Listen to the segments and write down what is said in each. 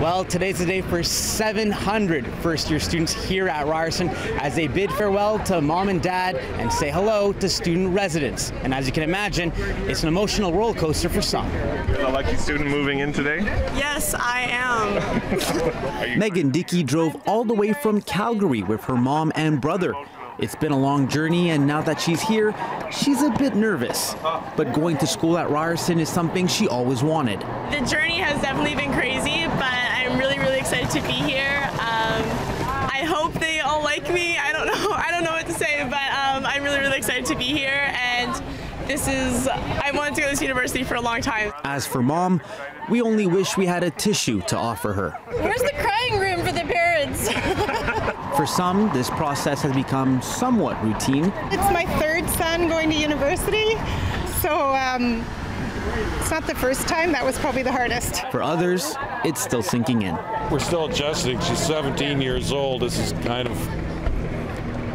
Well, today's the day for 700 first-year students here at Ryerson as they bid farewell to mom and dad and say hello to student residents. And as you can imagine, it's an emotional roller coaster for some. A lucky student moving in today? Yes, I am. Megan Dickey drove all the way from Calgary with her mom and brother. It's been a long journey, and now that she's here, she's a bit nervous. But going to school at Ryerson is something she always wanted. The journey has definitely been crazy, but I'm really excited to be here. I hope they all like me. I don't know what to say, but I'm really excited to be here, and I wanted to go to this university for a long time. As for mom, we only wish we had a tissue to offer her. Where's the crying room for the parents? For some, this process has become somewhat routine. It's my third son going to university, so it's not the first time. That was probably the hardest. For others, it's still sinking in. We're still adjusting. She's 17 years old. This is kind of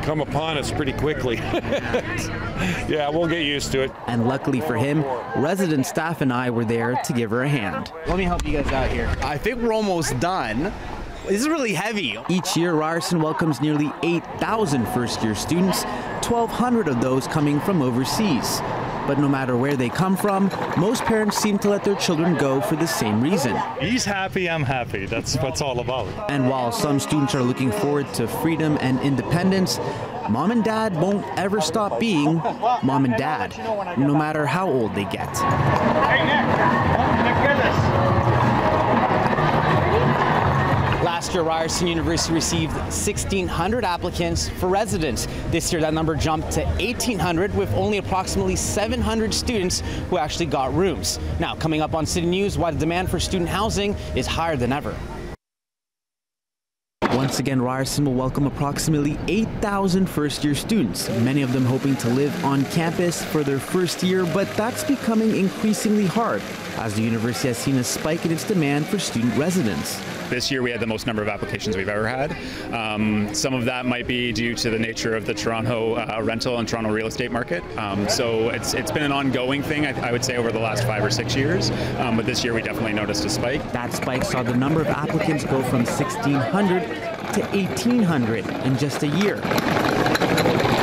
come upon us pretty quickly. Yeah, we'll get used to it. And luckily for him, resident staff and I were there to give her a hand. Let me help you guys out here. I think we're almost done. This is really heavy. Each year, Ryerson welcomes nearly 8,000 first-year students, 1,200 of those coming from overseas. But no matter where they come from, most parents seem to let their children go for the same reason. He's happy, I'm happy. That's what it's all about. And while some students are looking forward to freedom and independence, mom and dad won't ever stop being mom and dad, no matter how old they get. Hey, Nick. Last year, Ryerson University received 1,600 applicants for residence. This year, that number jumped to 1,800 with only approximately 700 students who actually got rooms. Now, coming up on City News, why the demand for student housing is higher than ever. Once again, Ryerson will welcome approximately 8,000 first-year students, many of them hoping to live on campus for their first year, but that's becoming increasingly hard as the university has seen a spike in its demand for student residence. This year we had the most number of applications we've ever had. Some of that might be due to the nature of the Toronto rental and Toronto real estate market. So it's been an ongoing thing, I would say, over the last 5 or 6 years. But this year we definitely noticed a spike. That spike saw the number of applicants go from 1,600 to 1,800 in just a year.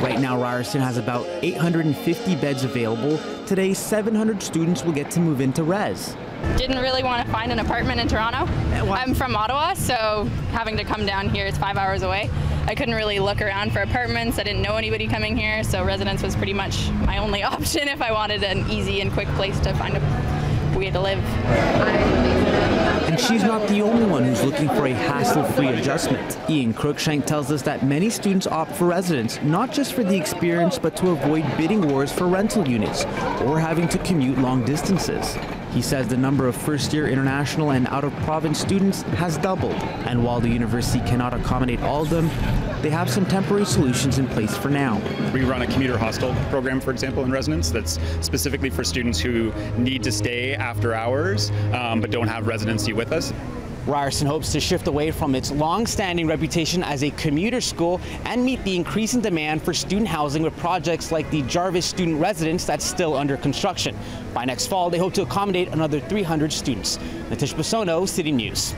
Right now, Ryerson has about 850 beds available. Today, 700 students will get to move into res. Didn't really want to find an apartment in Toronto. I'm from Ottawa, so having to come down here, it's 5 hours away. I couldn't really look around for apartments. I didn't know anybody coming here, so residence was pretty much my only option if I wanted an easy and quick place to find a way to live. And she's not the only one who's looking for a hassle-free adjustment. Ian Cruikshank tells us that many students opt for residence, not just for the experience, but to avoid bidding wars for rental units or having to commute long distances. He says the number of first-year international and out-of-province students has doubled. And while the university cannot accommodate all of them, they have some temporary solutions in place for now. We run a commuter hostel program, for example, in residence that's specifically for students who need to stay after hours but don't have residency with us. Ryerson hopes to shift away from its long-standing reputation as a commuter school and meet the increasing demand for student housing with projects like the Jarvis Student Residence that's still under construction. By next fall, they hope to accommodate another 300 students. Natish Basono, City News.